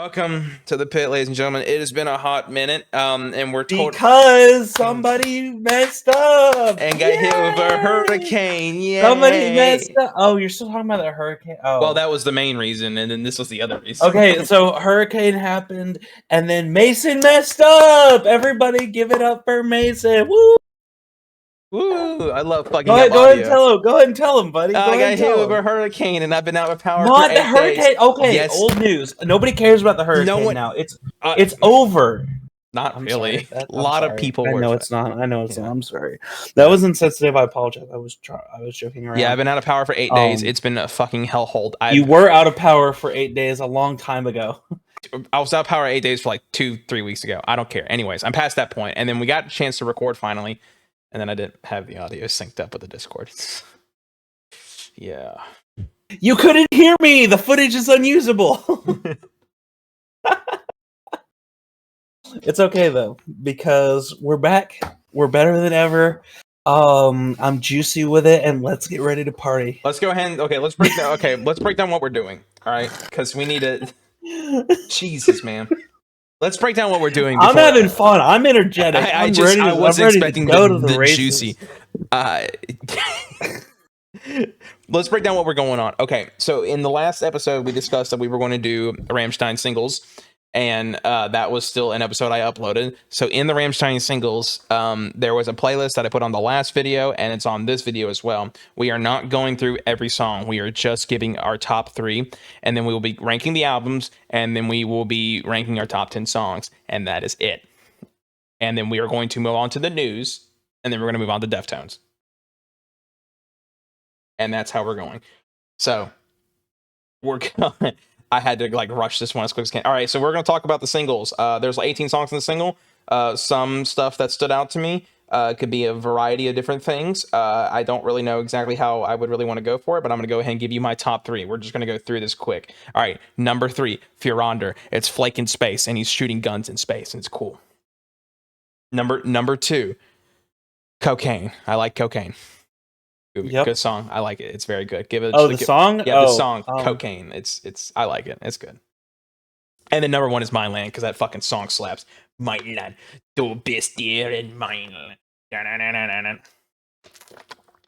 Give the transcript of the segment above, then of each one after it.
Welcome to the pit, ladies and gentlemen. It has been a hot minute, and we're because somebody messed up and got hit with a hurricane. Yeah, somebody messed up. Oh, you're still talking about the hurricane? Oh, well, that was the main reason, and then this was the other reason. Okay, so hurricane happened, and then Mason messed up. Everybody, give it up for Mason! Woo! Woo! I love fucking. Go ahead and tell him. Go ahead and tell him, buddy. I got hit with a hurricane, and I've been out of power. Not for the 8 hurricane. days. Okay, yes. Old news. Nobody cares about the hurricane now. It's over. Not really. A lot of people. I know it's not. I know it's not. I'm sorry. That was insensitive. I apologize. I was joking around. Yeah, I've been out of power for 8 days. It's been a fucking hellhole. You were out of power for 8 days a long time ago. I was out of power 8 days for like 2-3 weeks ago. I don't care. Anyways, I'm past that point, and then we got a chance to record finally, and then I didn't have the audio synced up with the Discord. Yeah. You couldn't hear me. The footage is unusable. It's okay though, because we're back. We're better than ever. I'm juicy with it, and let's get ready to party. Let's go ahead. Let's break down. Let's break down what we're doing. All right, because we need to. Jesus, man. Let's break down what we're doing. I'm having fun. I'm energetic. I wasn't expecting to go to the juicy. Let's break down what we're going on. Okay, so in the last episode, we discussed that we were going to do Rammstein singles. And that was still an episode I uploaded. So in the Rammstein singles, there was a playlist that I put on the last video, and it's on this video as well. We are not going through every song. We are just giving our top 3, and then we will be ranking the albums, and then we will be ranking our top 10 songs, and that is it. And then we are going to move on to the news, and then we're going to move on to Deftones. And that's how we're going. So we're going. I had to rush this one as quick as I can. All right, so we're going to talk about the singles. There's 18 songs in the single. Some stuff that stood out to me could be a variety of different things. I don't really know exactly how I would really want to go for it, but I'm going to go ahead and give you my top 3. We're just going to go through this quick. All right, number 3, Führer. It's Flake in space, and he's shooting guns in space, and it's cool. Number 2, Cocaine. I like Cocaine. Good song. I like it. It's very good. Give it. The song. Yeah, the song. Cocaine. It's. I like it. It's good. And then number 1 is Mainland, because that fucking song slaps. Mainland, du bist hier in Mainland.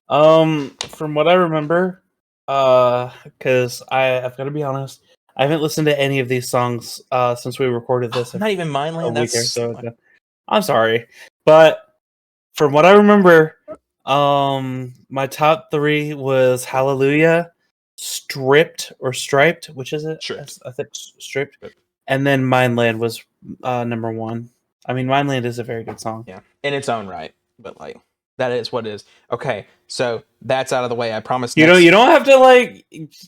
From what I remember, because I've got to be honest, I haven't listened to any of these songs since we recorded this. Not even Mainland. I'm sorry, but from what I remember. My top 3 was Hallelujah, Stripped or Striped, which is it? Stripped. I think Stripped. And then Mainland was number 1. I mean, Mainland is a very good song. Yeah, in its own right, but that is what it is. Okay, so that's out of the way. I promise. You don't have to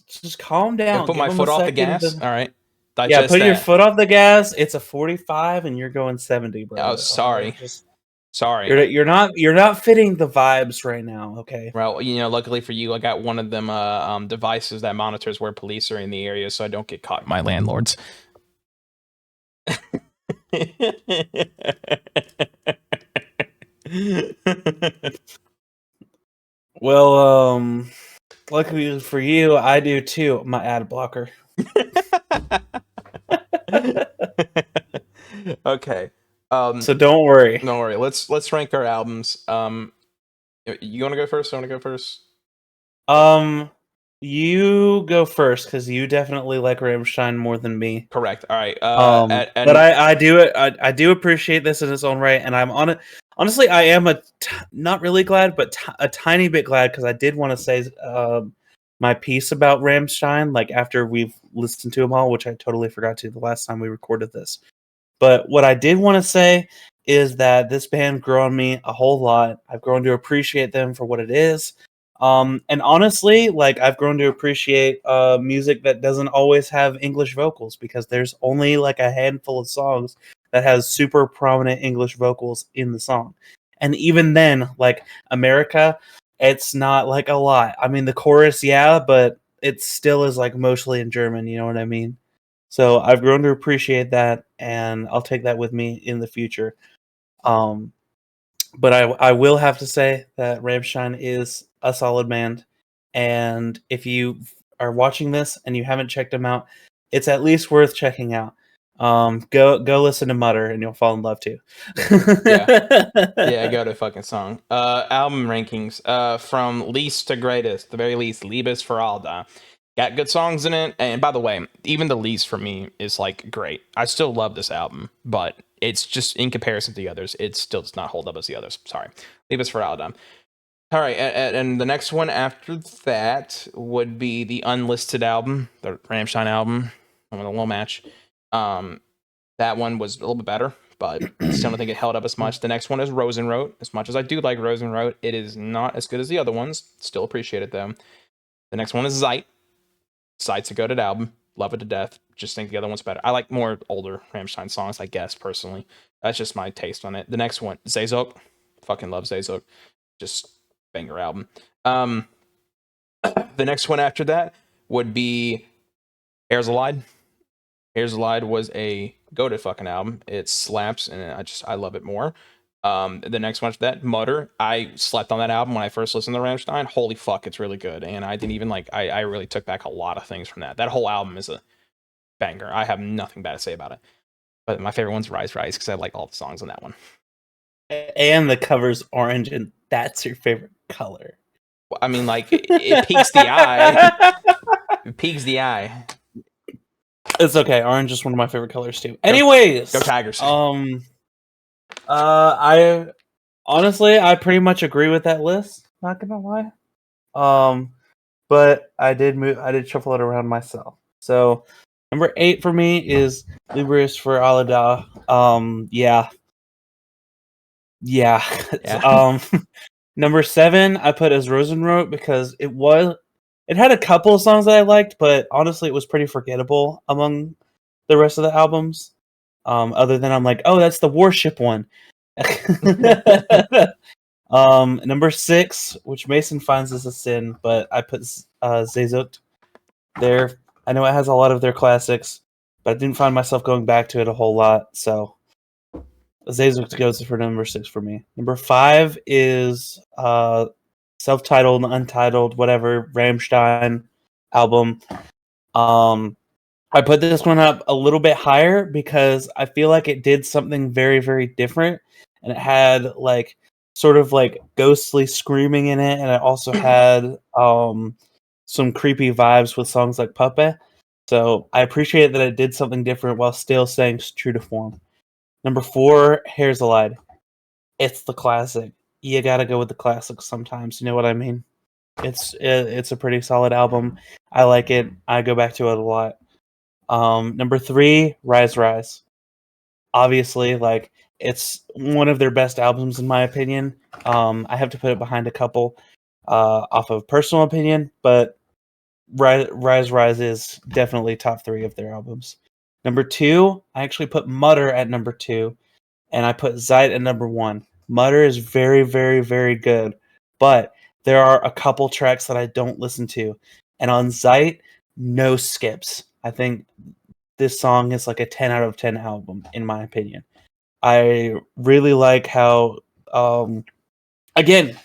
just calm down. Put my foot off the gas. All right. Yeah, put your foot off the gas. It's a 45, and you're going 70, bro. Oh, sorry. Sorry, you're not fitting the vibes right now. Okay. Well, luckily for you, I got one of them devices that monitors where police are in the area, so I don't get caught. My landlords. Well, luckily for you, I do too. My ad blocker. Okay. So don't worry. Don't worry. Let's rank our albums. You want to go first? I want to go first. You go first because you definitely like Rammstein more than me. Correct. All right. But I do appreciate this in its own right, and I'm on it. Honestly, I am not really glad, but a tiny bit glad because I did want to say my piece about Rammstein, after we've listened to them all, which I totally forgot to the last time we recorded this. But what I did want to say is that this band grew on me a whole lot. I've grown to appreciate them for what it is. And honestly, I've grown to appreciate music that doesn't always have English vocals, because there's only a handful of songs that has super prominent English vocals in the song. And even then, America, it's not a lot. I mean, the chorus, yeah, but it still is mostly in German, you know what I mean? So I've grown to appreciate that, and I'll take that with me in the future. But I will have to say that Rammstein is a solid band, and if you are watching this and you haven't checked them out, it's at least worth checking out. Go listen to Mutter and you'll fall in love too. Yeah. Yeah, go to fucking song. Album rankings. From least to greatest, the very least, Liebes für Alda. Got good songs in it. And by the way, even the least for me is like great. I still love this album, but it's just in comparison to the others, it still does not hold up as the others. Sorry. Liebes für Alda. All right, and the next one after that would be the unlisted album, the Rammstein album, the little match. That one was a little bit better, but still don't think it held up as much. The next one is Rosenrot. As much as I do like Rosenrot, it is not as good as the other ones. Still appreciate it though. The next one is Zeit. Zeit's a goated album. Love it to death. Just think the other one's better. I like more older Rammstein songs, I guess, personally. That's just my taste on it. The next one, Sehnsucht. Fucking love Sehnsucht. Just banger album. The next one after that would be Herzeleid. Herzeleid was a goated fucking album. It slaps, and I love it more. The next one after that, Mutter. I slept on that album when I first listened to Rammstein. Holy fuck, it's really good. And I didn't even like. I really took back a lot of things from that. That whole album is a banger. I have nothing bad to say about it. But my favorite one's Rise Rise because I like all the songs on that one. And the cover's orange, and that's your favorite color. I mean, like it piques the eye. It piques the eye. It's okay. Orange is one of my favorite colors too. Anyways, go Tigers. I honestly, I pretty much agree with that list. Not gonna lie. But I did shuffle it around myself. So number 8 for me is Liebes für Alda. Yeah. Number 7 I put as Rosenrot because it had a couple of songs that I liked, but honestly it was pretty forgettable among the rest of the albums. Other than I'm like, oh, that's the Warship one. Number 6, which Mason finds as a sin, but I put Sehnsucht there. I know it has a lot of their classics, but I didn't find myself going back to it a whole lot, so Sehnsucht goes for number 6 for me. Number 5 is self-titled, untitled, whatever, Rammstein album. I put this one up a little bit higher because I feel like it did something very, very different, and it had like sort of like ghostly screaming in it, and it also had some creepy vibes with songs like Puppe. So I appreciate that it did something different while still staying true to form. Number 4, Herzeleid. It's the classic. You gotta go with the classics sometimes. You know what I mean? It's a pretty solid album. I like it. I go back to it a lot. Number 3, Rise Rise. Obviously, like it's one of their best albums in my opinion. I have to put it behind a couple off of personal opinion, but Rise Rise is definitely top 3 of their albums. Number 2, I actually put Mutter at number 2, and I put Zeit at number 1. Mutter is very, very, very good, but there are a couple tracks that I don't listen to, and on Zeit, no skips. I think this song is like a 10 out of 10 album, in my opinion. I really like how, again,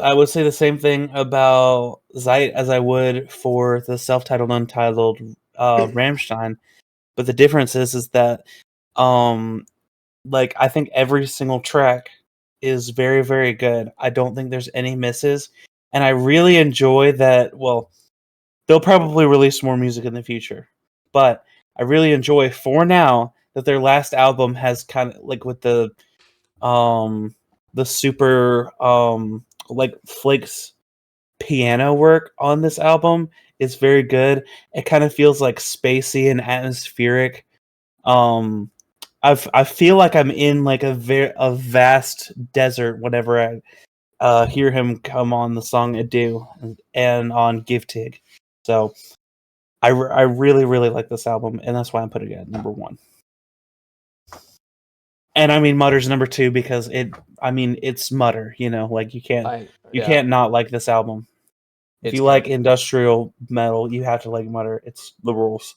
I would say the same thing about Zeit as I would for the self-titled, untitled Rammstein, but the difference is that, like, I think every single track is very, very good. I don't think there's any misses, and I really enjoy that. Well, they'll probably release more music in the future, but I really enjoy for now that their last album has kind of like with the super like Flakes piano work on this album is very good. It kind of feels like spacey and atmospheric. I feel like I'm in like a vast desert whenever I hear him come on the song Adieu and on Give Tig. So I really, really like this album, and that's why I'm putting it at number 1. And I mean, Mutter's number 2 because it's Mutter. You know, like you can't not like this album. If you like industrial metal, you have to like Mutter. It's the rules.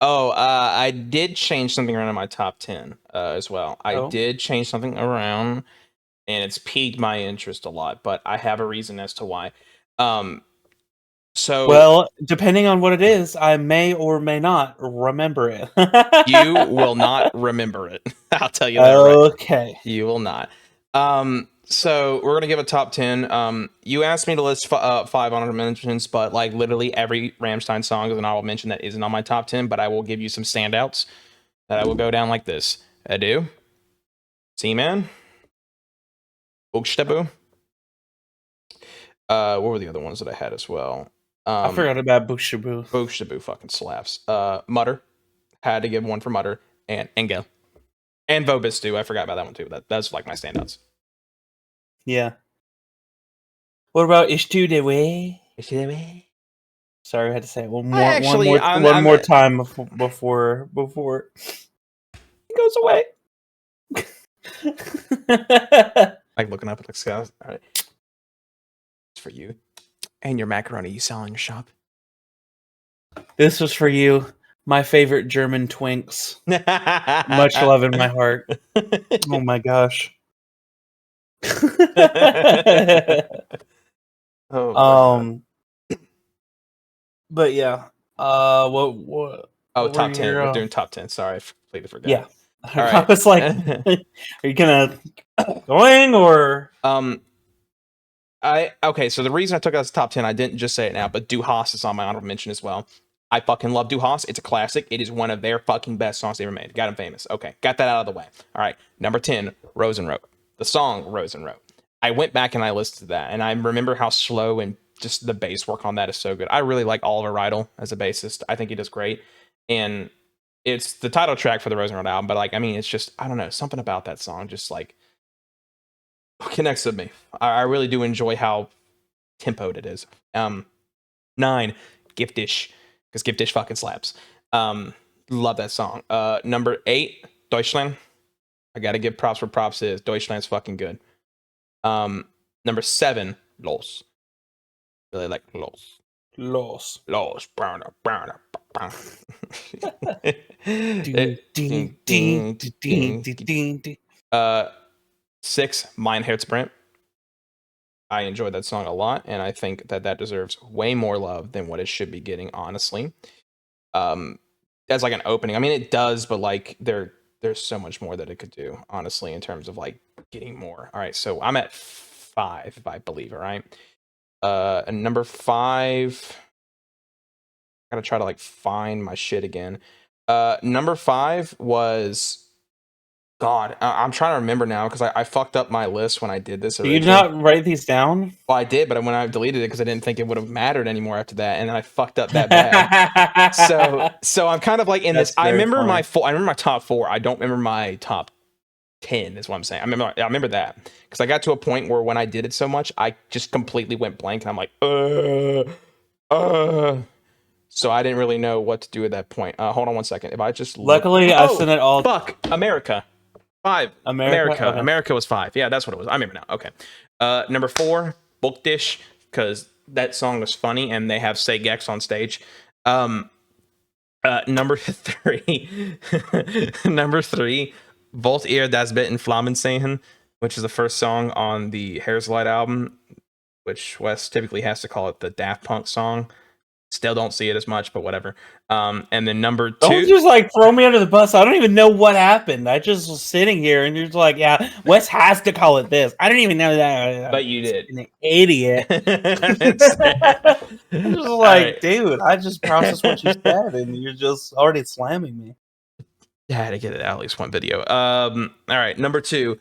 I did change something around in my top 10 as well. I did change something around, and it's piqued my interest a lot, but I have a reason as to why. So Well, depending on what it is, I may or may not remember it. you will not remember it. I'll tell you that right. Okay. You will not. So we're gonna give a top 10. You asked me to list 5 honorable mentions, but like literally every Rammstein song is an honorable mention that isn't on my top 10. But I will give you some standouts that I will go down like this: Ado, Seaman, Buchstabu. What were the other ones that I had as well? I forgot about Bushabu. Buchstabu fucking slaps. Mutter, had to give one for Mutter, and Engel. And Vobistu, I forgot about that one too. That's like my standouts. Yeah. What about Ishtu de Way? Sorry, I had to say it one more time before it goes away. Like looking up at the sky. All right. It's for you. And your macaroni you sell in your shop. This was for you, my favorite German twinks. Much love in my heart. Oh my gosh. But yeah. What top 10. We're doing top 10. Sorry, I completely forgot. Yeah. All right. I was like, are you gonna going or okay, so the reason I took it as top 10, I didn't just say it now, but Du Hast is on my honorable mention as well. I fucking love Du Hast. It's a classic. It is one of their fucking best songs they ever made. Got him famous. Okay, got that out of the way. All right, number 10, Rosenrot. The song Rosenrot. I went back and I listened to that, and I remember how slow and just the bass work on that is so good. I really like Oliver Rydell as a bassist. I think he does great. And it's the title track for the Rosenrot album, but like, I mean, it's just, I don't know, something about that song just like connects with me. I really do enjoy how tempoed it is. 9, Giftish, because Giftish fucking slaps. Love that song. Number 8, Deutschland. I gotta give props where props is. Deutschland's fucking good. Number 7, Los. Really like Los. Burner. Ding. 6, Mein Herzbrennt. I enjoy that song a lot, and I think that deserves way more love than what it should be getting, honestly. As like an opening, I mean, it does, but like there's so much more that it could do, honestly, in terms of like getting more. All right, so I'm at 5, if I believe. All right, and number 5. I gotta try to like find my shit again. Number 5 was. God, I'm trying to remember now because I fucked up my list when I did this. Did you not write these down? Well, I did, but when I deleted it because I didn't think it would have mattered anymore after that, and then I fucked up that bad. so I'm kind of like in this. I remember my top 4. I don't remember my top 10. Is what I'm saying. I remember that because I got to a point where when I did it so much, I just completely went blank, and I'm like, So I didn't really know what to do at that point. Hold on one second. If I just luckily I sent it all. Fuck America. 5. America. Okay. America was 5. Yeah, that's what it was. I remember now. Okay. Number 4, Bulkdish, because that song was funny and they have Say Gex on stage. Number 3, Volt ihr das Bett in Flammen sehen, which is the first song on the Herzlight album, which Wes typically has to call it the Daft Punk song. Still don't see it as much, but whatever. And then number 2. Don't just like throw me under the bus. I don't even know what happened. I just was sitting here and you're just like, yeah, Wes has to call it this. I didn't even know that. But you did. An idiot. I'm just like, right. Dude, I just processed what you said and you're just already slamming me. Yeah, I had to get it out at least one video. All right, number 2,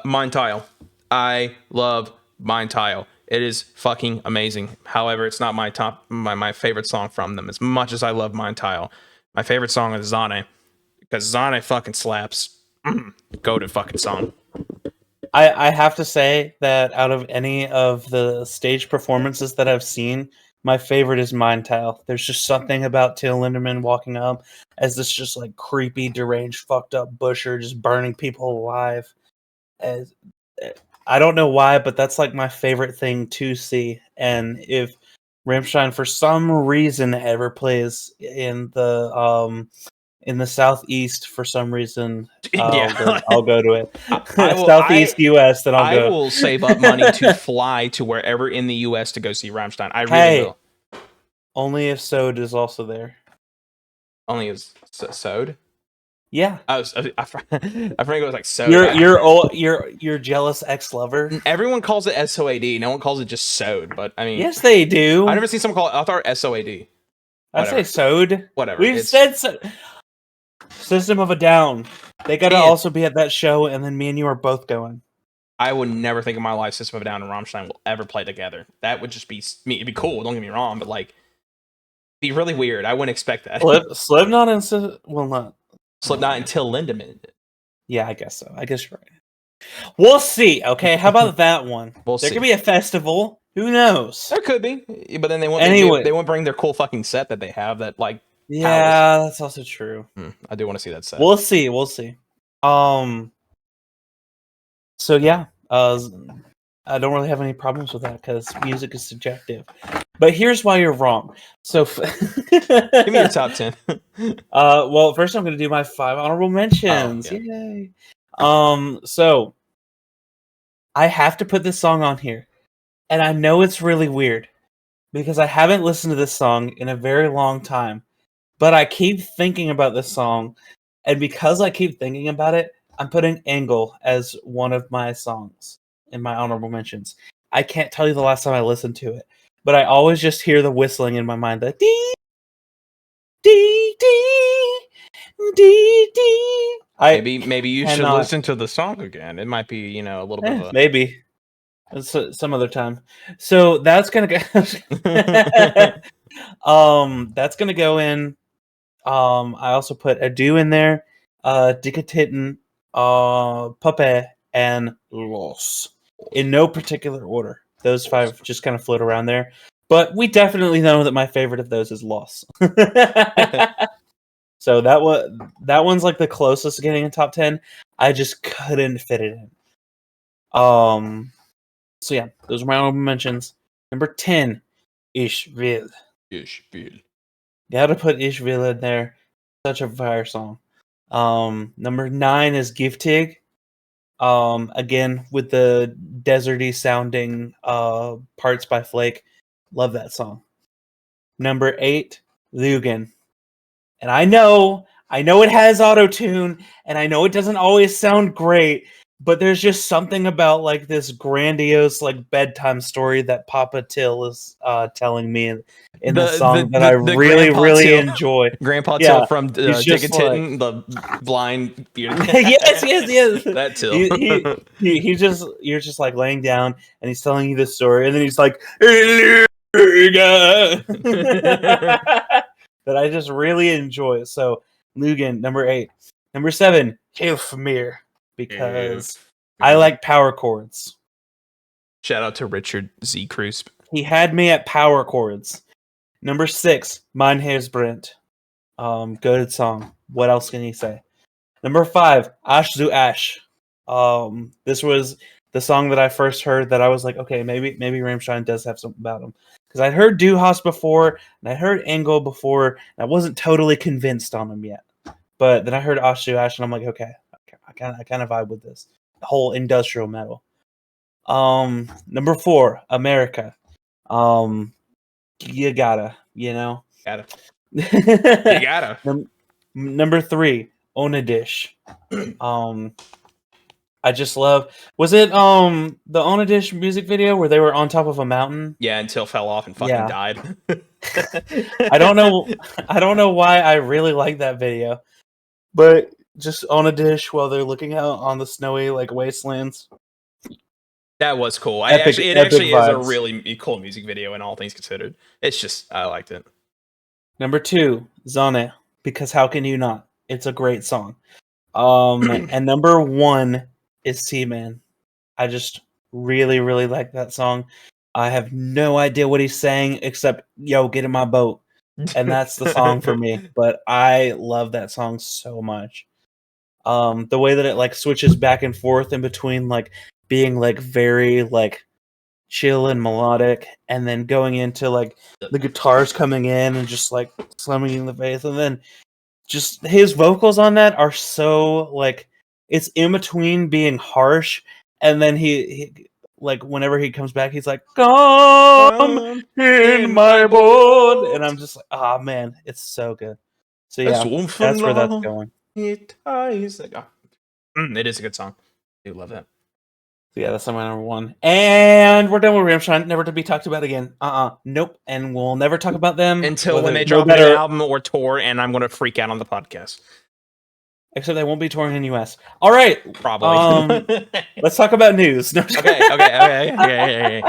Mein Teil. I love Mein Teil. It is fucking amazing. However, it's not my favorite song from them. As much as I love Mein Teil, my favorite song is Zane, because Zane fucking slaps. Go to fucking song. I have to say that out of any of the stage performances that I've seen, my favorite is Mein Teil. There's just something about Till Lindemann walking up as this just like creepy, deranged, fucked up busher just burning people alive. I don't know why, but that's like my favorite thing to see. And if Rammstein for some reason ever plays in the Southeast for some reason, I'll go to it. Southeast US, then I'll go. I will save up money to fly to wherever in the US to go see Rammstein. I really will. Only if Sode is also there. Only is sewed. Yeah. I forgot it was like sewed. Your jealous ex-lover. Everyone calls it SOAD. No one calls it just sewed. But I mean, Yes, they do. I've never seen someone call it. I thought SOAD. I say Sode. Whatever. We've said so. System of a Down. They got to also be at that show, and then me and you are both going. I would never think in my life System of a Down and Rammstein will ever play together. That would just be me. It'd be cool. Don't get me wrong, but like, be really weird. I wouldn't expect that. Slipknot and not Slipknot until Lindemann. Yeah, I guess so. I guess you're right. We'll see. Okay, how about that one? There could be a festival. Who knows? There could be, but then they won't. They won't bring their cool fucking set that they have. That like. Yeah, that's also true. I do want to see that set. We'll see. So yeah, I don't really have any problems with that because music is subjective. But here's why you're wrong. So give me your top 10. Well, first I'm going to do my 5 honorable mentions. Oh, yeah. Yay! So I have to put this song on here, and I know it's really weird because I haven't listened to this song in a very long time, but I keep thinking about this song, and because I keep thinking about it, I'm putting Angle as one of my songs in my honorable mentions. I can't tell you the last time I listened to it, but I always just hear the whistling in my mind, the dee, dee, dee, dee, dee. Maybe you should listen to the song again. It might be, a little bit of a... Maybe. Some other time. So that's gonna go that's gonna go in. I also put Adieu in there, Dicatitten, Puppe, and Los. In no particular order. Those 5 just kind of float around there. But we definitely know that my favorite of those is Los. So that one's like the closest to getting a top 10. I just couldn't fit it in. So yeah, those are my honorable mentions. Number 10, Ich Will. Gotta put Ich Will in there. Such a fire song. Number 9 is Giftig. Again, with the deserty sounding parts by Flake. Love that song. Number 8, Lügen. And I know it has auto-tune, and I know it doesn't always sound great, but there's just something about like this grandiose like bedtime story that Papa Till is telling me in the song that I really, really enjoy. Grandpa Till from Dicatitten, the blind bearded. yes. That Till. You're just like laying down, and he's telling you this story, and then he's like, that I just really enjoy. So Lügen, number 8. Number 7, Hilfmir, because I like power chords. Shout out to Richard Z. Krusp. He had me at power chords. Number 6, Mein Heeresbrand. Good song. What else can you say? Number 5, Ash zu Ash. This was the song that I first heard that I was like, okay, maybe Rammstein does have something about him. Because I'd heard Du Hast before, and I heard Engel before, and I wasn't totally convinced on him yet. But then I heard Ash zu Ash, and I'm like, okay, I kind of vibe with this. The whole industrial metal. Number 4, America. You gotta, Gotta. You gotta. Number 3, Onadish. I just love. Was it the Onadish music video where they were on top of a mountain? Yeah, until fell off and fucking died. I don't know why I really like that video, but just Onadish while they're looking out on the snowy like wastelands. That was cool. It actually is a really cool music video, in all things considered. It's just, I liked it. Number 2, Sonne, because how can you not? It's a great song. And number 1 is Seaman. I just really, really like that song. I have no idea what he's saying except, yo, get in my boat. And that's the song for me. But I love that song so much. The way that it like switches back and forth in between like being like very like chill and melodic, and then going into like the guitars coming in and just like slamming you in the face, and then just his vocals on that are so like it's in between being harsh, and then he like whenever he comes back, he's like, "Come in my boat," and I'm just like, "Ah, man, it's so good." So yeah, that's where that's going. It is a good song. I do love that. So yeah, that's my number one. And we're done with Rammstein, never to be talked about again. Nope. And we'll never talk about them Until when they no drop a new album or tour, and I'm going to freak out on the podcast. Except they won't be touring in the US. All right. Probably. Let's talk about news. No, Okay.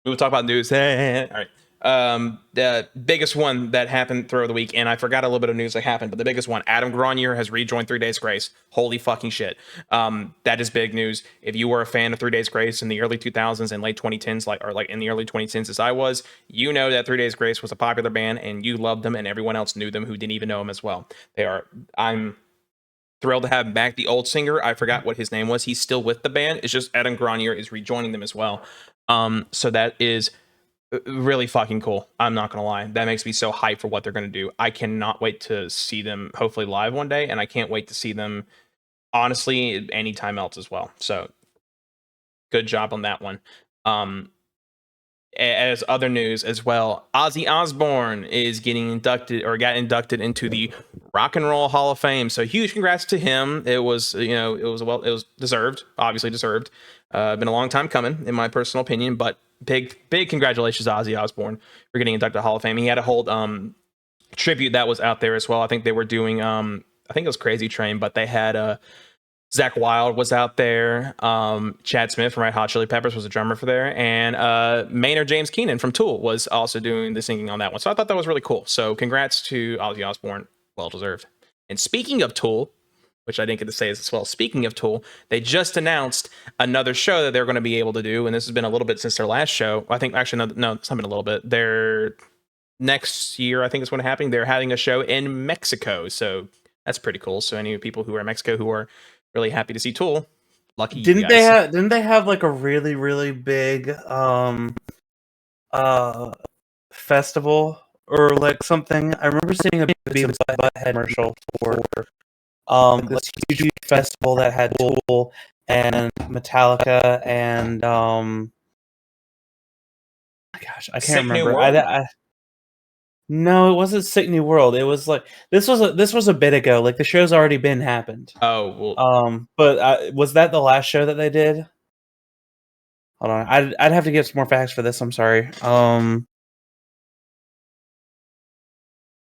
We'll talk about news. All right. The biggest one that happened throughout the week, and I forgot a little bit of news that happened, but the biggest one, Adam Gontier has rejoined 3 Days Grace. Holy fucking shit. That is big news. If you were a fan of 3 Days Grace in the early 2000s and late 2010s, like in the early 2010s as I was, you know that 3 Days Grace was a popular band and you loved them and everyone else knew them who didn't even know them as well. I'm thrilled to have him back. The old singer, I forgot what his name was. He's still with the band. It's just Adam Gontier is rejoining them as well. So that is really fucking cool. I'm not gonna lie. That makes me so hyped for what they're gonna do. I cannot wait to see them hopefully live one day, and I can't wait to see them honestly anytime else as well. So good job on that one. As other news as well, Ozzy Osbourne is got inducted into the Rock and Roll Hall of Fame. So huge congrats to him. It was deserved, obviously deserved. Been a long time coming, in my personal opinion, but big congratulations to Ozzy Osbourne for getting inducted to the Hall of Fame. He had a whole tribute that was out there as well. I think they were doing I think it was Crazy Train, but they had Zach Wilde was out there. Chad Smith from Red Hot Chili Peppers was a drummer for there. And Maynard James Keenan from Tool was also doing the singing on that one. So I thought that was really cool. So congrats to Ozzy Osbourne. Well deserved. And speaking of Tool, which I didn't get to say as well, speaking of Tool, they just announced another show that they're going to be able to do. And this has been a little bit since their last show. I think actually, no, it's not been a little bit. They're next year, I think is when it's happening. They're having a show in Mexico. So that's pretty cool. So any people who are in Mexico who are really happy to see Tool. Lucky you guys. Didn't they have like a really, really big festival or like something? I remember seeing a Beavis Butthead commercial for this huge festival that had Tool and Metallica and gosh, I can't remember. No, it wasn't Sick New World. It was like this was a bit ago. Like the show's already happened. Oh well. But was that the last show that they did? Hold on, I'd have to get some more facts for this. I'm sorry.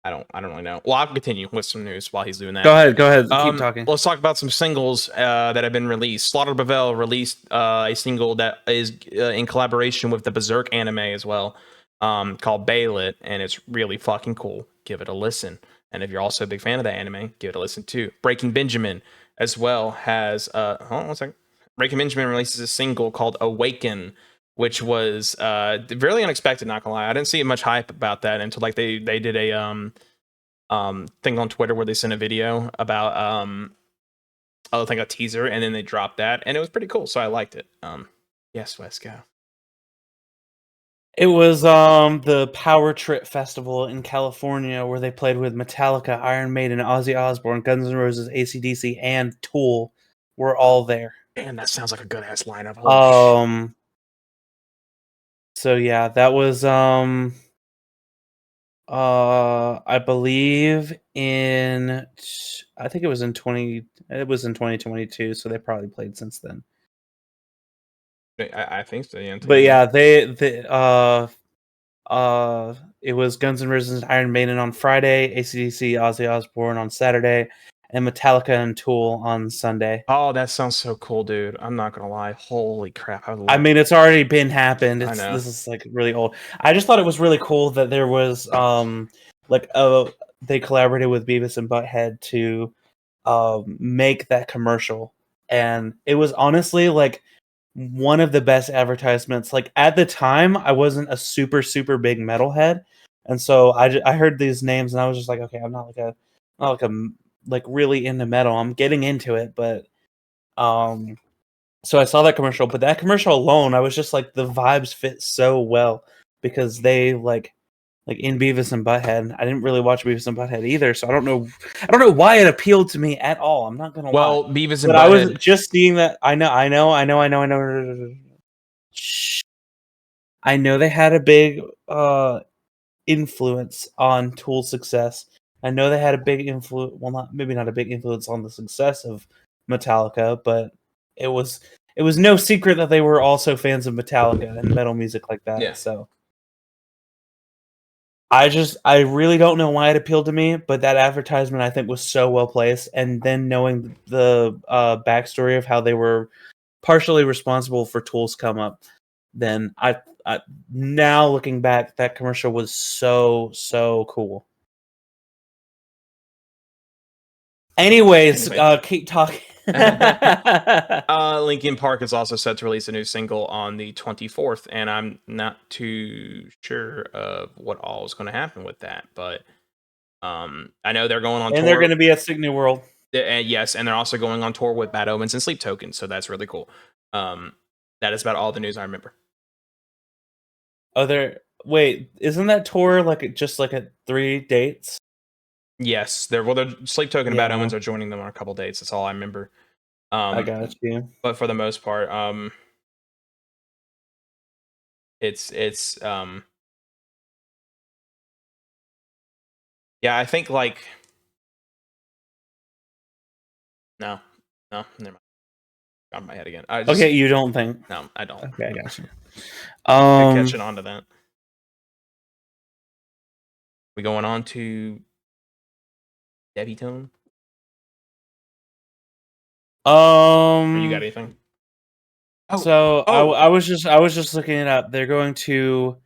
I don't really know. Well, I'll continue with some news while he's doing that. Go ahead. Keep talking. Let's talk about some singles that have been released. Slaughter Bavell released a single that is in collaboration with the Berserk anime as well, called Baylit, and it's really fucking cool. Give it a listen. And if you're also a big fan of that anime, give it a listen too. Breaking Benjamin as well has hold on one second. Breaking Benjamin releases a single called Awaken, which was really unexpected, not gonna lie. I didn't see much hype about that until like they did a thing on Twitter where they sent a video about I think a teaser, and then they dropped that, and it was pretty cool, so I liked it. Yes, Wes, go. It was the Power Trip Festival in California where they played with Metallica, Iron Maiden, Ozzy Osbourne, Guns N' Roses, AC/DC, and Tool were all there. Damn, that sounds like a good ass lineup. So yeah, that was I believe I think it was in 2022, so they probably played since then. I think so, yeah. But yeah, it was Guns N' Roses and Iron Maiden on Friday, AC/DC, Ozzy Osbourne on Saturday, and Metallica and Tool on Sunday. Oh, that sounds so cool, dude. I'm not gonna lie. Holy crap. I mean, it's already happened. I know. This is like really old. I just thought it was really cool that there was they collaborated with Beavis and Butthead to make that commercial. And it was honestly like one of the best advertisements. Like at the time, I wasn't a super, super big metalhead. And so I heard these names and I was just like, okay, I'm not like really into metal. I'm getting into it, but so I saw that commercial, but that commercial alone, I was just like the vibes fit so well because they like in Beavis and Butthead. I didn't really watch Beavis and Butthead either, so I don't know why it appealed to me at all. I'm not gonna lie. Beavis and Butthead. I was just seeing that. I know. I know they had a big influence on Tool's success. I know they had a big influence. Well, not a big influence on the success of Metallica, but it was no secret that they were also fans of Metallica and metal music like that. Yeah. So I really don't know why it appealed to me, but that advertisement I think was so well placed, and then knowing the backstory of how they were partially responsible for Tool's come up, then I now looking back, that commercial was so cool. Anyways, Anyway. keep talking. Linkin Park is also set to release a new single on the 24th, and I'm not too sure of what all is going to happen with that, but I know they're going on And tour. they're going to be at Sick New World. Yes, and they're also going on tour with Bad Omens and Sleep Token, so that's really cool. That is about all the news I remember. Wait, isn't that tour just at 3 dates? Yes, they're Sleep Token and Bad Yeah. Omens are joining them on a couple dates. That's all I remember. I got you. But for the most part, it's yeah, I think like no, never mind. Got in my head again. Okay, you don't think? No, I don't. Okay, I got you. Catching on to that. We going on to Deftones? Or you got anything? I was just looking it up. They're going to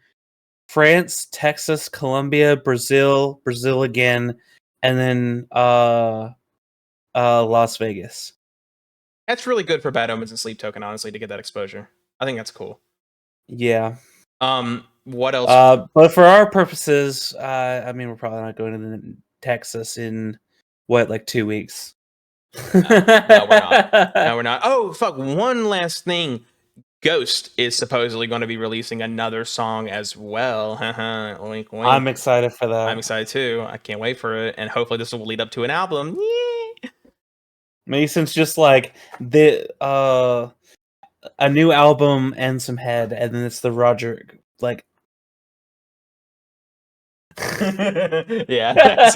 France, Texas, Colombia, Brazil again, and then Las Vegas. That's really good for Bad Omens and Sleep Token, honestly, to get that exposure. I think that's cool. Yeah. What else? But for our purposes, I mean, we're probably not going to Texas in like 2 weeks. No, we're not. No, we're not. Oh, fuck! One last thing. Ghost is supposedly going to be releasing another song as well. Wink, wink. I'm excited for that. I'm excited too. I can't wait for it, and hopefully this will lead up to an album. Mason's just like the a new album and some head, and then it's the Roger like. Yeah, that's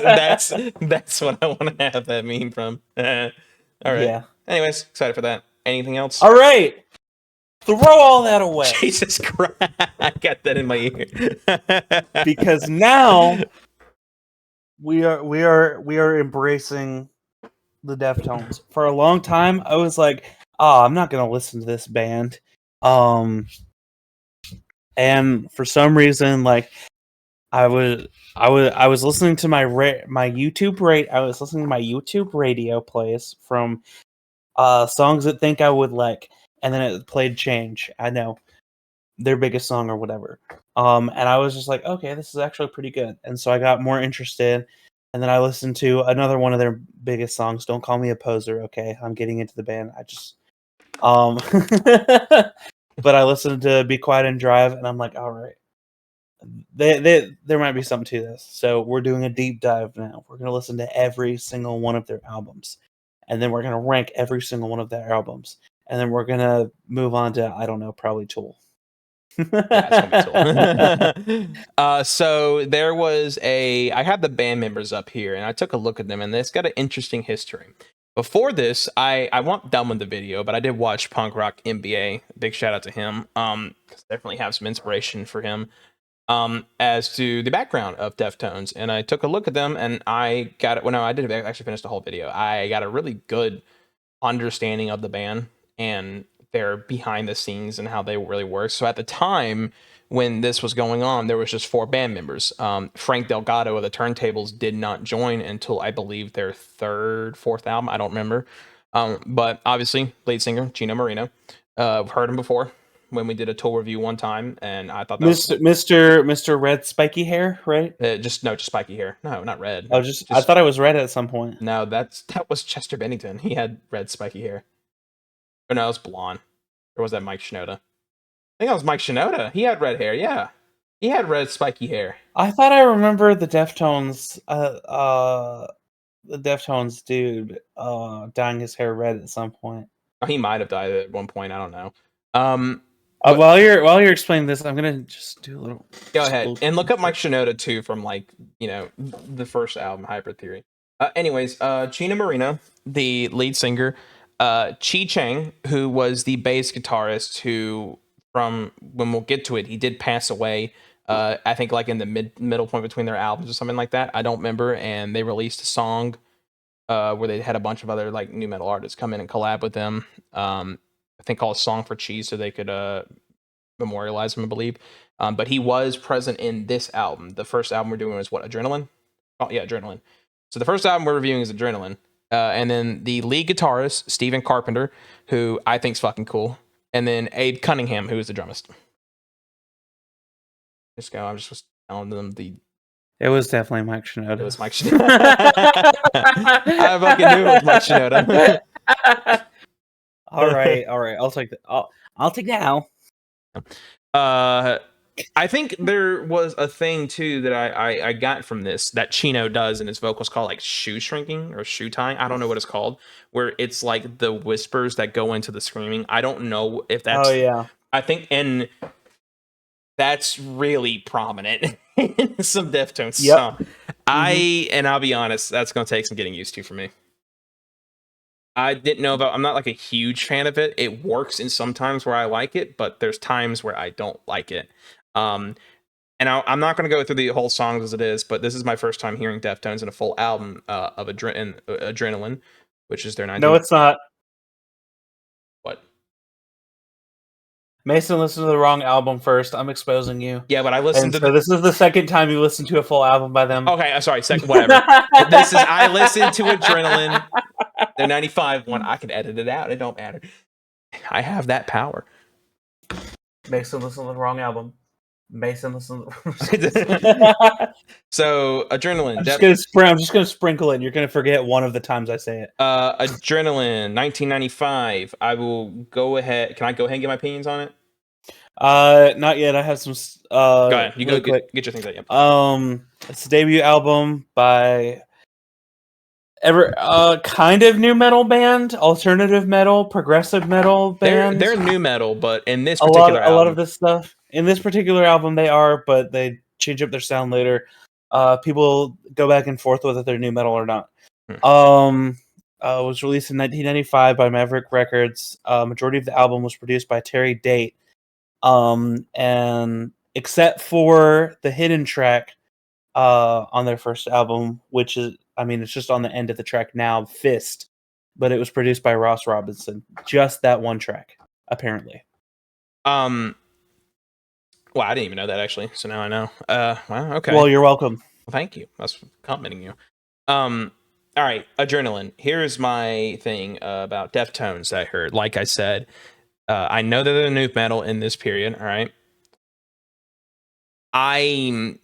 what I want to have that meme from. All right. Yeah. Anyways, excited for that. Anything else? All right. Throw all that away. Jesus Christ! I got that in my ear. Because now we are embracing the Deftones. For a long time, I was like, "Oh, I'm not going to listen to this band." And for some reason, like I was listening to my YouTube I was listening to my YouTube radio plays from songs that think I would like, and then it played Change. I know their biggest song or whatever. And I was just like, okay, this is actually pretty good. And so I got more interested, and then I listened to another one of their biggest songs, Don't Call Me a Poser, okay? I'm getting into the band. I just but I listened to Be Quiet and Drive, and I'm like, all right. There might be something to this. So we're doing a deep dive now. We're going to listen to every single one of their albums. And then we're going to rank every single one of their albums. And then we're going to move on to, I don't know, probably Tool. Yeah, it's gonna be Tool. So there was I had the band members up here, and I took a look at them, and it's got an interesting history. Before this, I won't done with the video, but I did watch Punk Rock MBA. Big shout out to him. Definitely have some inspiration for him. As to the background of Deftones, and I took a look at them, and I got it. Well, no, I did actually finish the whole video. I got a really good understanding of the band and their behind the scenes and how they really work. So at the time when this was going on, there was just 4 band members. Frank Delgado of the Turntables did not join until I believe their 3rd, 4th album. I don't remember. But obviously, lead singer Gino Marino. Heard him before when we did a tool review one time, and I thought that Mr. Red Spiky Hair, right? just spiky hair. No, not red. I thought I was red at some point. No, that was Chester Bennington. He had red spiky hair. Or no, it was blonde. Or was that Mike Shinoda? I think that was Mike Shinoda. He had red hair. Yeah, he had red spiky hair. I thought I remember the Deftones dude dyeing his hair red at some point. Oh, he might have died at one point. I don't know. While you're explaining this, I'm gonna just do a little. Go ahead and look up Mike Shinoda too from like the first album, Hybrid Theory. Anyways, Chino Marino, the lead singer, Chi Chang, who was the bass guitarist, who from when we'll get to it, he did pass away. I think like in the middle point between their albums or something like that. I don't remember. And they released a song where they had a bunch of other like new metal artists come in and collab with them. I think called "Song for Cheese," so they could memorialize him, I believe. But he was present in this album. The first album we're doing is what, Adrenaline? Oh yeah, Adrenaline. So the first album we're reviewing is Adrenaline. And then the lead guitarist, Stephen Carpenter, who I think's fucking cool. And then Abe Cunningham, who is the drummist. I just was telling them It was definitely Mike Shinoda. It was Mike Shinoda. I fucking knew it was Mike Shinoda. All right. I'll take that. I'll take that now. I think there was a thing too that I got from this that Chino does in his vocals called like shoe shrinking or shoe tying. I don't know what it's called, where it's like the whispers that go into the screaming. I don't know if that's. Oh yeah. I think that's really prominent in some Deftones song. I'll be honest, that's gonna take some getting used to for me. I didn't know about. I'm not like a huge fan of it. It works in some times where I like it, but there's times where I don't like it. And I'm not going to go through the whole songs as it is, but this is my first time hearing Deftones in a full album of Adrenaline, which is their 19. No, it's not. What? Mason listened to the wrong album first. I'm exposing you. Yeah, but I listened to. So this is the second time you listened to a full album by them. Okay, I'm sorry. Second, whatever. I listened to Adrenaline. Their 95 one. I can edit it out. It don't matter. I have that power. Mason listened to the wrong album. Mason listened. So Adrenaline. I'm just gonna sprinkle it. And you're gonna forget one of the times I say it. Adrenaline, 1995. I will go ahead. Can I go ahead and get my opinions on it? Not yet. I have some. Go ahead. You really go get your things out. Yeah. It's a debut album by kind of new metal band, alternative metal, progressive metal band. They're new metal, but in this particular album, a lot of this stuff in this particular album they are, but they change up their sound later. People go back and forth whether they're new metal or not. Was released in 1995 by Maverick Records. Majority of the album was produced by Terry Date. And except for the hidden track on their first album, which is, it's just on the end of the track now, Fist, but it was produced by Ross Robinson. Just that one track, apparently. Well, I didn't even know that actually, so now I know. Well, okay. Well, you're welcome. Well, thank you. That's complimenting you. All right, Adrenaline. Here's my thing about Deftones that I heard. Like I said, I know that they're new metal in this period. All right. I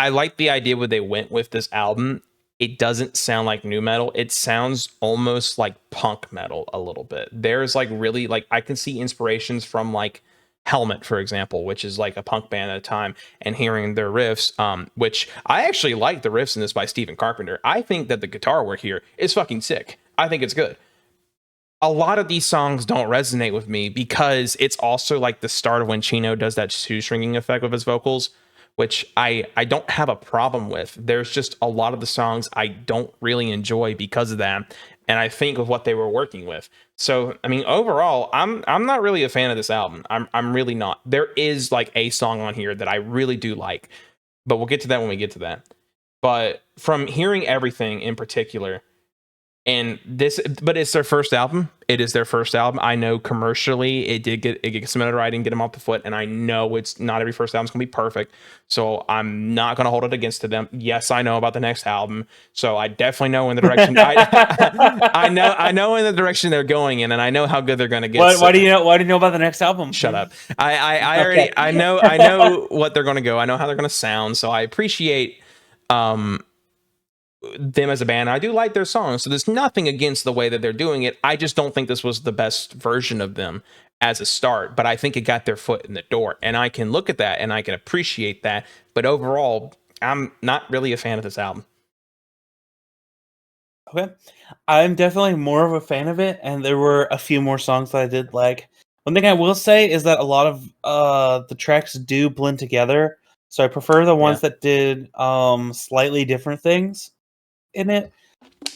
like the idea where they went with this album. It doesn't sound like new metal. It sounds almost like punk metal a little bit. There's like really like I can see inspirations from like Helmet, for example, which is like a punk band at a time, and hearing their riffs, which I actually like the riffs in this by Stephen Carpenter. I think that the guitar work here is fucking sick. I think it's good. A lot of these songs don't resonate with me because it's also like the start of when Chino does that shoe-stringing effect with his vocals, which I don't have a problem with. There's just a lot of the songs I don't really enjoy because of that, and I think of what they were working with. So, overall, I'm not really a fan of this album. I'm really not. There is like a song on here that I really do like, but we'll get to that when we get to that. But from hearing everything in particular, but it's their first album. It is their first album. I know commercially it get some notoriety and get them off the foot, and I know it's not every first album's gonna be perfect. So I'm not gonna hold it against them. Yes, I know about the next album, so I definitely know in the direction. I know in the direction they're going in, and I know how good they're gonna get. Why do you know about the next album? Shut up. I already I know what they're gonna go. I know how they're gonna sound. So I appreciate them as a band. I do like their songs, so there's nothing against the way that they're doing it. I just don't think this was the best version of them as a start, but I think it got their foot in the door, and I can look at that and I can appreciate that. But overall, I'm not really a fan of this album. Okay, I'm definitely more of a fan of it, and there were a few more songs that I did like, One thing I will say is that a lot of the tracks do blend together. So I prefer the ones that did slightly different things in it.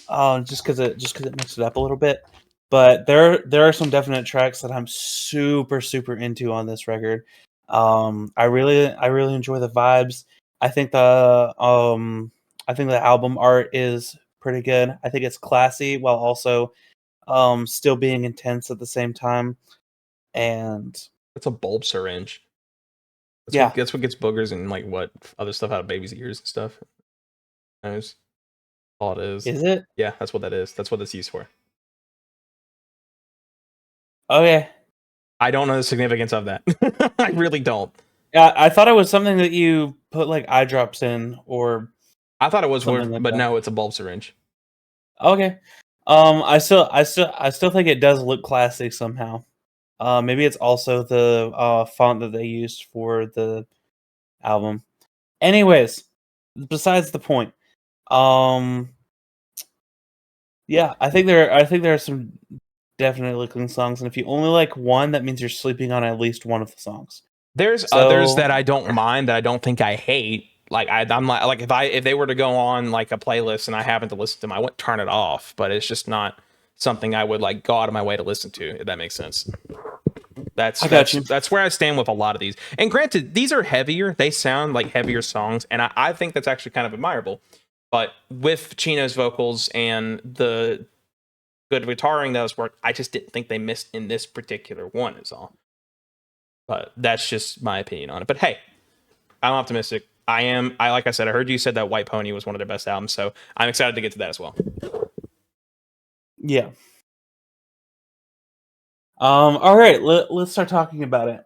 Just because it mixed it up a little bit. But there are some definite tracks that I'm super into on this record. I really enjoy the vibes. I think the album art is pretty good. I think it's classy while also still being intense at the same time. And It's a bulb syringe. yeah, That's what gets boogers and like what other stuff out of babies' ears and stuff. That's all it is. is it? Yeah, that's what that is. That's what it's used for. Okay. I don't know the significance of that. I really don't. Yeah, I thought it was something that you put like eye drops in or I thought it was something worth, like but that. no, it's a bulb syringe. Okay. I still think it does look classy somehow. Maybe it's also the font that they used for the album. Anyways, besides the point. Yeah, I think there are some definite looking songs, and if you only like one, that means you're sleeping on at least one of the songs. There's others So that I don't mind that I don't think I hate. Like I'm like if they were to go on like a playlist and I happen to listen to them, I wouldn't turn it off. But it's just not something I would like go out of my way to listen to. If that makes sense. That's where I stand with a lot of these. And granted, these are heavier. They sound like heavier songs, and I think that's actually kind of admirable. But with Chino's vocals and the good guitaring that was worked, I just didn't think they missed in this particular one. Is all. But that's just my opinion on it. But hey, I'm optimistic. I like I said, I heard you said that White Pony was one of their best albums, so I'm excited to get to that as well. yeah. All right, let's start talking about it.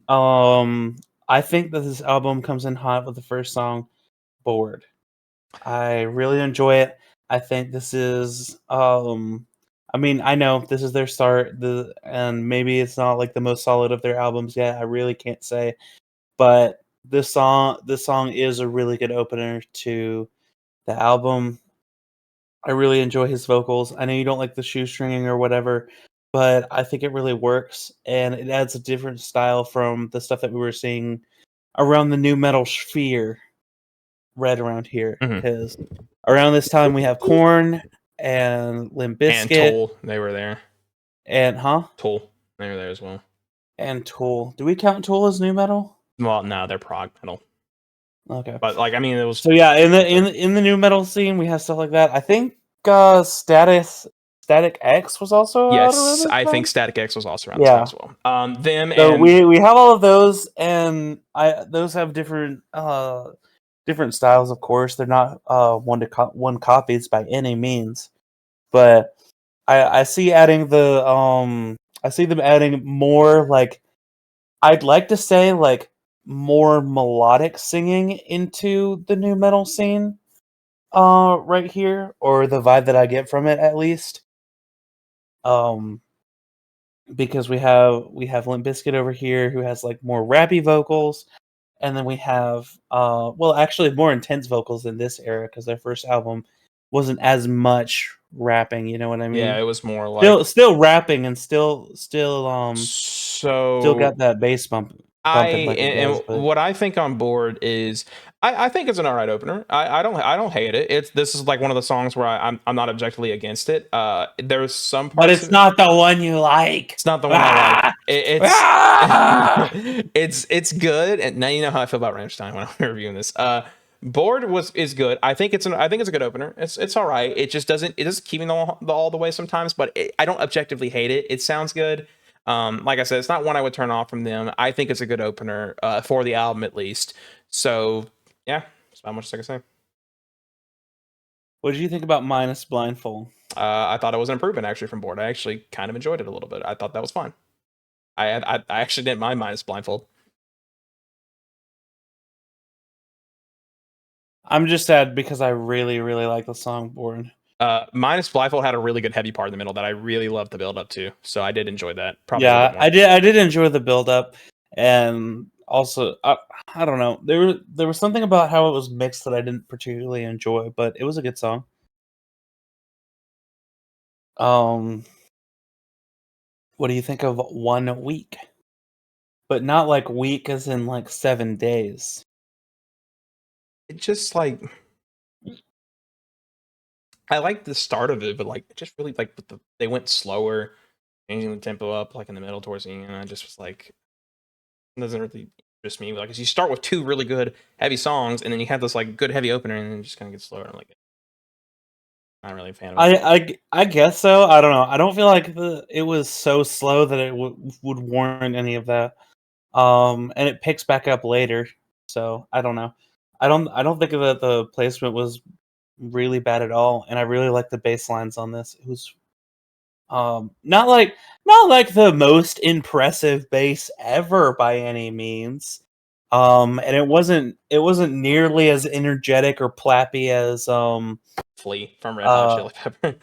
I think that this album comes in hot with the first song, Bored. I really enjoy it. I think this is I mean, I know this is their start, and maybe it's not like the most solid of their albums yet. I really can't say, but this song is a really good opener to the album. I really enjoy his vocals. I know you don't like the shoestringing or whatever, but I think it really works, and it adds a different style from the stuff that we were seeing around the new metal sphere right around here. Mhm. Because around this time we have Korn and Limp And Bizkit Tool, they were there. and Tool, they were there as well. and Tool. Do we count Tool as new metal? Well, no, they're prog metal. Okay. But like, I mean, it was. So yeah, in the new metal scene, we have stuff like that. I think Static X was also out around Yes, this I time. think Static X was also around this time as well. Them So and we have all of those, and those have different styles. Of course, they're not one copies by any means, but I see I see them adding more like I'd like to say like more melodic singing into the new metal scene right here, or the vibe that I get from it at least. Because we have Limp Bizkit over here who has like more rappy vocals, and then we have well actually more intense vocals in this era because their first album wasn't as much rapping, you know what I mean? yeah, it was more like Still rapping and still so. got that bass bumping like it does, but What I think on board is I think it's an alright opener. I don't hate it. This is like one of the songs where I'm not objectively against it. There's some parts but it's not the one you like. it's not the one I like. Ah! It's good. And now you know how I feel about Rammstein when I'm reviewing this. Board is good. I think it's a good opener. It's all right. It doesn't keep me all the way sometimes, but I don't objectively hate it. It sounds good. Like I said, it's not one I would turn off from them. I think it's a good opener for the album at least. So yeah, that's about much as I can say. What did you think about Minus Blindfold? I thought it was an improvement actually from Board. I actually kind of enjoyed it a little bit. I thought that was fine. I actually didn't mind Minus Blindfold. I'm just sad because I really like the song Born. Minus Blindfold had a really good heavy part in the middle that I really loved the build up to. So I did enjoy that. Probably Yeah, I did enjoy the build up, and also I don't know, there was something about how it was mixed that I didn't particularly enjoy, but it was a good song. What do you think of 1 week? But not like week as in like 7 days. It just like I like the start of it, but like it just really like they went slower, changing the tempo up like in the middle towards the end. And I just was like, it doesn't really interest me. Like, 'cause you start with two really good heavy songs, and then you have this like good heavy opener, and then it just kind of gets slower. I'm like, not really a fan of it. I guess so. I don't know. I don't feel like it was so slow that it would warrant any of that. And it picks back up later. So I don't know. I don't think that the placement was really bad at all, and I really like the bass lines on this. It was not like the most impressive bass ever by any means. And it wasn't nearly as energetic or plappy as Flea from Red Hot uh Chili Pepper.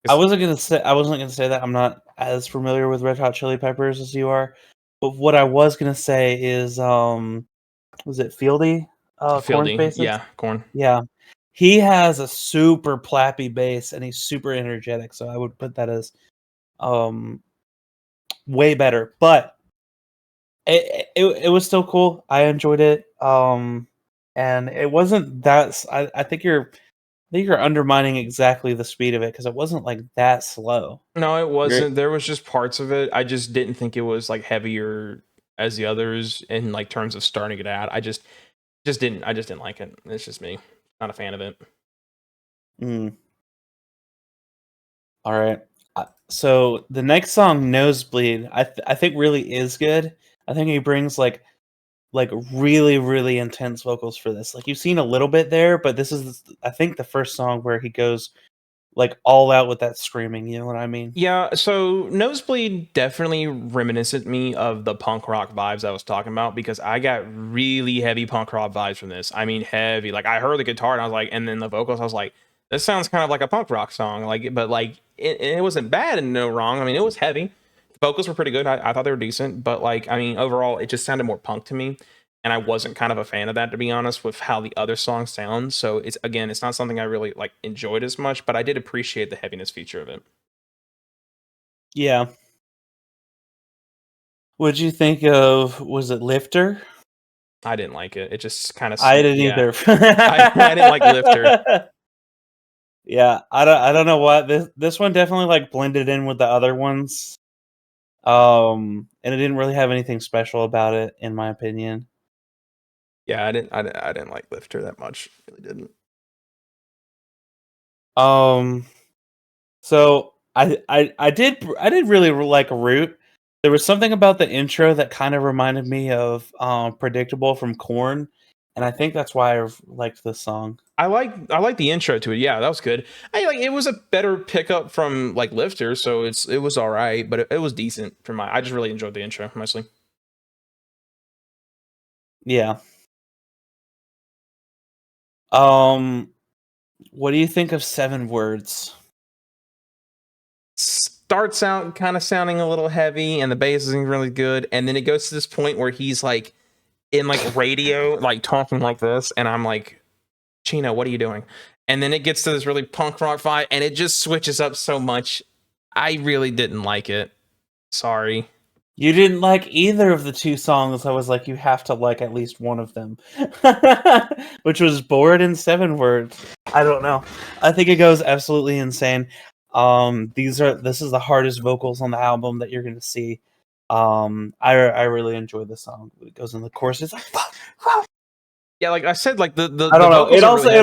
I wasn't gonna say that. I'm not as familiar with Red Hot Chili Peppers as you are. But what I was gonna say is was it Fieldy? Corn's Fieldy, bassist? yeah, Corn. Yeah. He has a super plappy bass and he's super energetic, so I would put that as um way better. But it was still cool. I enjoyed it. And it wasn't that I think you're undermining exactly the speed of it because it wasn't like that slow. No, it You're, wasn't. There was just parts of it. I just didn't think it was like heavier as the others in like terms of starting it out. I just didn't like it. It's just me. Not a fan of it. mm, all right. So the next song, "Nosebleed," I think really is good. I think he brings like really really intense vocals for this. Like you've seen a little bit there, but this is I think the first song where he goes like all out with that screaming. You know what I mean? Yeah, so Nosebleed definitely reminiscent me of the punk rock vibes I was talking about because I got really heavy punk rock vibes from this. I mean, heavy. Like I heard the guitar and I was like, and then the vocals, I was like, this sounds kind of like a punk rock song. Like, but like it wasn't bad and no wrong. I mean, it was heavy. The vocals were pretty good. I thought they were decent, but like, I mean, overall, it just sounded more punk to me. And I wasn't kind of a fan of that, to be honest, with how the other songs sound. So it's again, it's not something I really like enjoyed as much, but I did appreciate the heaviness feature of it. Yeah. What'd you think of? Was it Lifter? I didn't like it. It just kind of I didn't yeah. either. I didn't like Lifter. Yeah, I don't know what this one definitely like blended in with the other ones. And it didn't really have anything special about it, in my opinion. Yeah, I didn't like Lifter that much. Really didn't. Um, so I did really like Root. There was something about the intro that kind of reminded me of Predictable from Korn, and I think that's why I liked this song. I like the intro to it. Yeah, that was good. I like it was a better pickup from like Lifter, so it was all right, but it was decent for my. I just really enjoyed the intro mostly. Yeah. Um, what do you think of Seven Words? Starts out kind of sounding a little heavy, and the bass isn't really good, and then it goes to this point where he's like in like radio, like talking like this, and I'm like, Chino, what are you doing? And then it gets to this really punk rock vibe, and it just switches up so much. I really didn't like it. Sorry. You didn't like either of the two songs. I was like, you have to like at least one of them, which was Bored in Seven Words. I don't know. I think it goes absolutely insane. This is the hardest vocals on the album that you're gonna see. I really enjoy the song. It goes in the chorus. It's like, fuck, fuck. Yeah, like I said, like I the don't know. vocals are really heavy.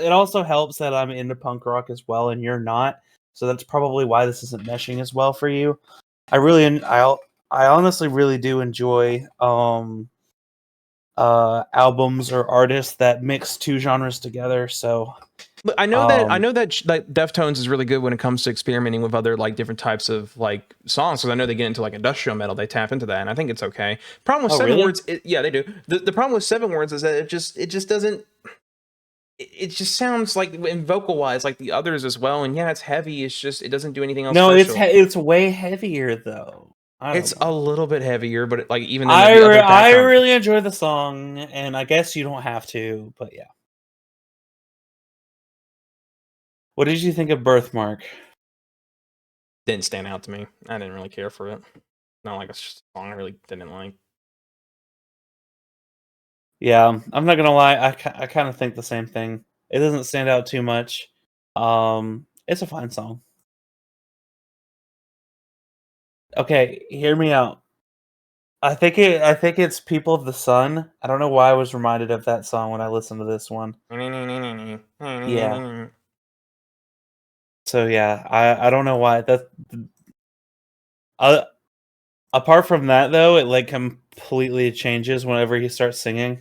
It also helps that I'm into punk rock as well, and you're not. So that's probably why this isn't meshing as well for you. I really, I honestly really do enjoy albums or artists that mix two genres together. So But I um, know that like Deftones is really good when it comes to experimenting with other like different types of like songs because I know they get into like industrial metal, they tap into that, and I think it's okay. Problem with oh Seven really? Words, yeah, they do. The problem with Seven Words is that it just doesn't. It just sounds like in vocal wise like the others as well, and yeah, it's heavy. It's just it doesn't do anything else No, special. it's way heavier though. I don't It's a know. little bit heavier, but like even then the other I background. really enjoy the song, and I guess you don't have to, but yeah. What did you think of Birthmark? didn't stand out to me. I didn't really care for it. Not like it's just a song I really didn't like. Yeah, I'm not gonna lie. I kind of think the same thing. It doesn't stand out too much. It's a fine song. Okay, hear me out. I think it's "People of the Sun." I don't know why I was reminded of that song when I listened to this one. Yeah. So yeah, I don't know why that. Uh, Apart from that though, it like completely changes whenever he starts singing.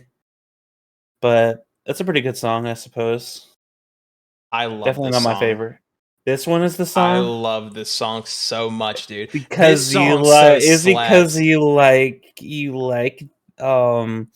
But it's a pretty good song, I suppose. I love Definitely this not my song. favorite. This one is the I song love this song so much, dude. This because you song like so is because slaps. you like um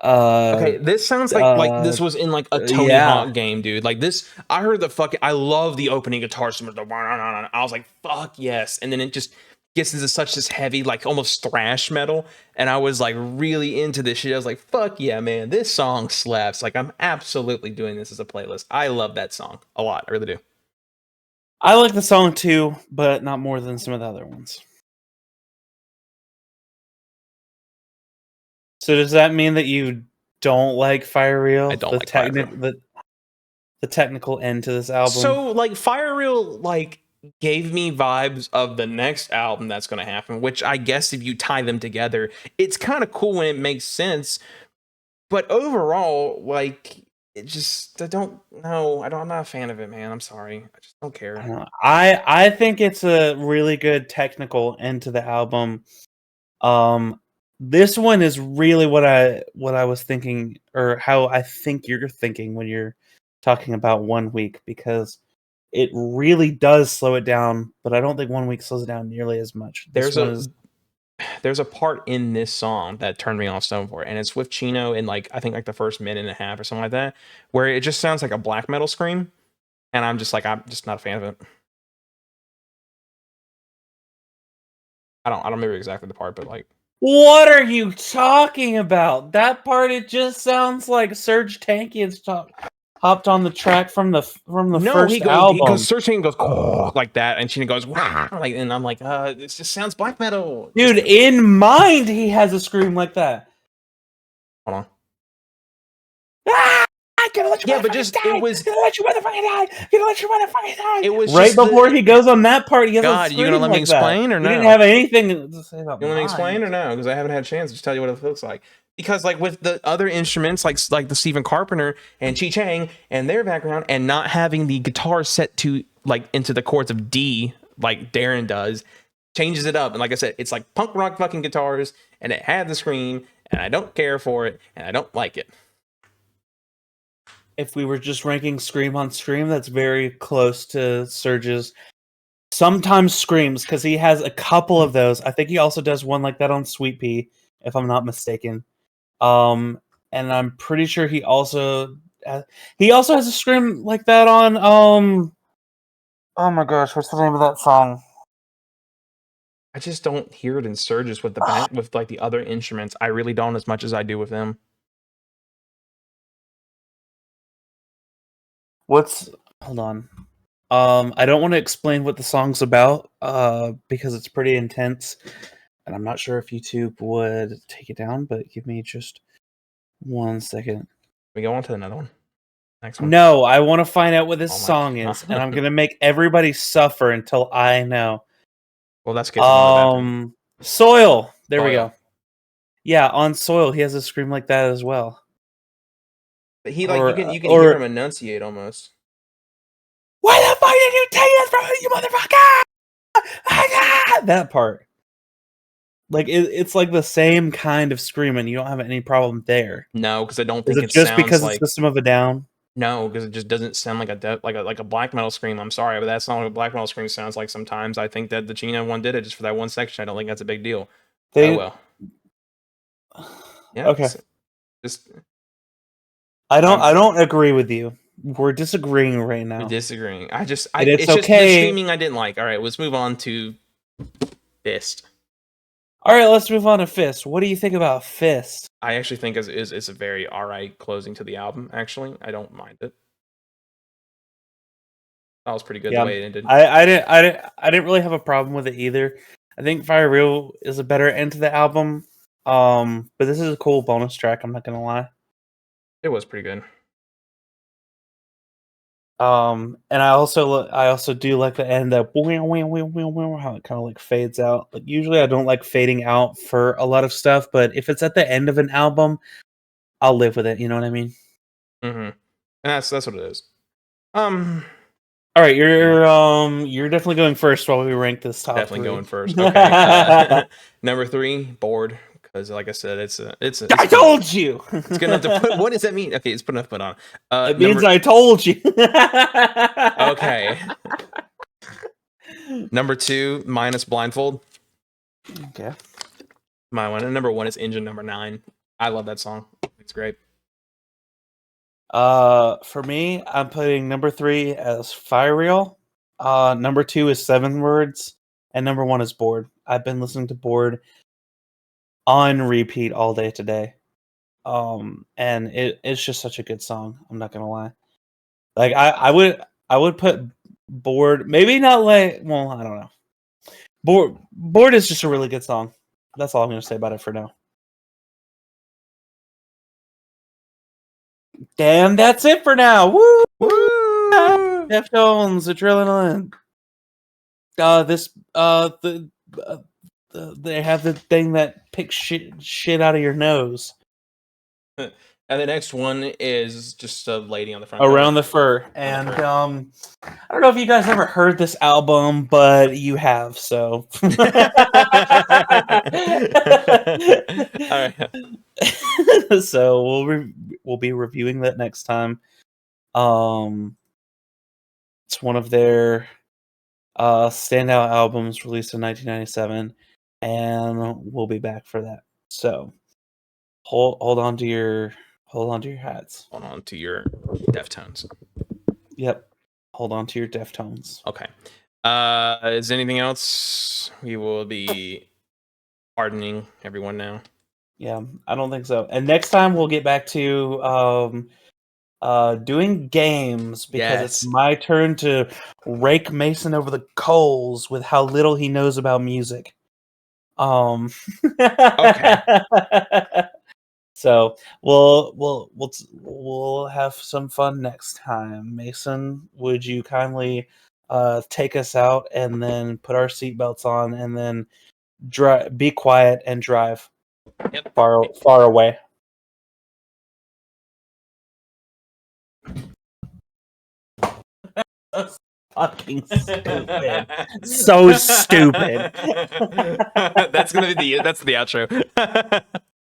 uh Okay, this sounds like uh this was in like a Tony yeah. Hawk game, dude. Like this, I heard the fucking. I love the opening guitar. I was like, fuck yes, and then it just gets into such this heavy, like almost thrash metal, and I was like really into this shit. I was like, fuck yeah, man, this song slaps. Like I'm absolutely doing this as a playlist. I love that song a lot. I really do. I like the song too, but not more than some of the other ones. So does that mean that you don't like Fire I Real, don't like Fire Real. the technical end to this album? So like Fire Real like gave me vibes of the next album that's going to happen, which I guess if you tie them together, it's kind of cool when it makes sense. But overall, like it just I don't know. I'm not a fan of it, man. I'm sorry. I just don't care. I think it's a really good technical end to the album. This one is really what I was thinking, or how I think you're thinking when you're talking about 1 week, because it really does slow it down, but I don't think 1 week slows it down nearly as much. This There's one a is there's a part in this song that turned me off Stone for it, and it's with Chino in like I think like the first minute and a half or something like that, where it just sounds like a black metal scream, and I'm just not a fan of it. I don't remember exactly the part, but like what are you talking about? That part, it just sounds like Serge Tankian's hopped on the track from the no, first he goes album. searching and goes like that, and Chino goes wow, like, and I'm like, this just sounds black metal. Dude, Just in Mind he has a scream like that. hold on. Ah! I'm gonna let you Yeah, but motherfuckers just die! I'm gonna let you motherfucking die! I'm gonna let you motherfucking die! it was Right just before the he goes on that part, he has a God. You gonna scream let me like that. explain or He didn't no? have anything to say about You want me to explain Mind. or no? Because I haven't had a chance to just tell you what it looks like. Because like with the other instruments, like the Stephen Carpenter and Chi Chang and their background, and not having the guitar set to like into the chords of D like Darren does, changes it up. And like I said, it's like punk rock fucking guitars, and it had the scream, and I don't care for it, and I don't like it. If we were just ranking scream on scream, that's very close to Surge's sometimes screams, because he has a couple of those. I think he also does one like that on Sweet Pea, if I'm not mistaken. And I'm pretty sure he also has a scream like that on oh my gosh, what's the name of that song? I just don't hear it in surges with the back with like the other instruments. I really don't as much as I do with them. Hold on. I don't want to explain what the song's about, because it's pretty intense, and I'm not sure if YouTube would take it down, but give me just 1 second. We go on to another one. Next one. No, I want to find out what this Oh my song is, and I'm God. gonna make everybody suffer until I know. Well, let's get to one of that then. Soil. There we Soil. go. Yeah, on Soil, he has a scream like that as well. But he like you can hear him Or enunciate almost. why the fuck did you take it from me, you motherfucker? That part. Like it's like the same kind of screaming. You don't have any problem there. No, because I don't Is think it it just sounds because it's like System of a Down? no, because it just doesn't sound like like a black metal scream. I'm sorry, but that's not what a black metal scream sounds like sometimes. I think that the Chino one did it just for that one section. I don't think that's a big deal. Oh They well. Yeah. okay. Just I I'm don't agree with you. We're disagreeing right now. disagreeing. And it's it's just the okay. screaming I didn't like. All right, let's move on to Fist. All right, let's move on to Fist. What do you think about Fist? I actually think is a very alright closing to the album. Actually, I don't mind it. That was pretty good Yeah, the way it ended. I didn't really have a problem with it either. I think Fire Real is a better end to the album. But this is a cool bonus track. I'm not gonna lie. It was pretty good. And I also do like the end that how it kind of like fades out. Like usually I don't like fading out for a lot of stuff, but if it's at the end of an album, I'll live with it. You know what I mean? Mm-hmm. And that's what it is. All right, you're definitely going first while we rank this top. Definitely 3. going first. Okay. Number 3, Bored, because like I said, it's I told you. It's gonna have to put. What does that mean? Okay, it's putting a foot on. It means I told you. Okay. Number 2, minus Blindfold. Okay. My one. And number 1 is Engine Number 9. I love that song. It's great. For me, I'm putting number 3 as Fire Real. Number 2 is 7 Words, and number 1 is Bored. I've been listening to Bored on repeat all day today. And it's just such a good song. I'm not gonna lie. Like I would put Bored, maybe not like, well, I don't know. Bored is just a really good song. That's all I'm gonna say about it for now. Damn, that's it for now. Woo! Deftones Adrenaline. They have the thing that picks shit out of your nose. And the next one is just a lady on the front Around the Fur. And I don't know if you guys ever heard this album, but you have, so All right. So we'll be reviewing that next time. It's one of their standout albums released in 1997, and we'll be back for that. So hold on to your hats. Hold on to your Deftones. Yep. Hold on to your Deftones. Okay. Is anything else? We will be pardoning everyone now. Yeah, I don't think so. And next time we'll get back to doing games, because it's my turn to rake Mason over the coals with how little he knows about music. Okay. So we'll have some fun next time. Mason, would you kindly take us out and then put our seatbelts on and then be quiet and drive far away. Fucking stupid. So stupid. That's the outro.